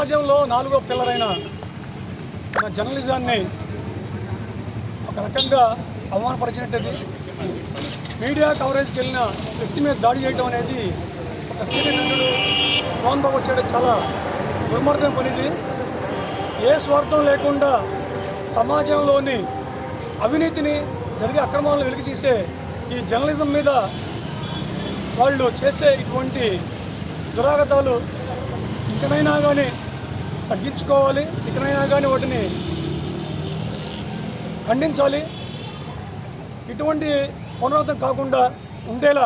సమాజంలో నాలుగో పిల్లరైన మన జర్నలిజాన్ని ఒక రకంగా అవమానపరిచినట్టు మీడియా కవరేజ్కి వెళ్ళిన వ్యక్తి మీద దాడి చేయడం అనేది ఒక సీనియర్ నటుడు మోహన్ బాబు చేయడం చాలా దుర్మార్గం పనిది. ఏ స్వార్థం లేకుండా సమాజంలోని అవినీతిని జరిగే అక్రమాలను వెలికితీసే ఈ జర్నలిజం మీద వాళ్ళు చేసే ఇటువంటి దురాగతాలు ఇకనైనా కానీ తగ్గించుకోవాలి, ఇకనైనా కానీ వాటిని ఖండించాలి. ఇటువంటి పునరావృతం కాకుండా ఉండేలా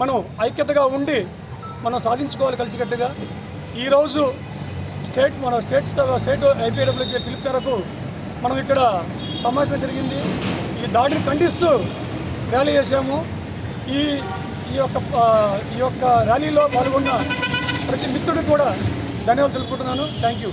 మనం ఐక్యతగా ఉండి మనం సాధించుకోవాలి కలిసికట్టుగా. ఈరోజు మన స్టేట్ ఐపీడబ్ల్యూజే పిలుపు మేరకు మనం ఇక్కడ సమావేశం జరిగింది. ఈ దాడిని ఖండిస్తూ ర్యాలీ చేశాము. ఈ యొక్క ర్యాలీలో పాల్గొన్న ప్రతి మిత్రుడికి కూడా ధన్యవాదాలు తెలుపుకుంటున్నాను. Thank you.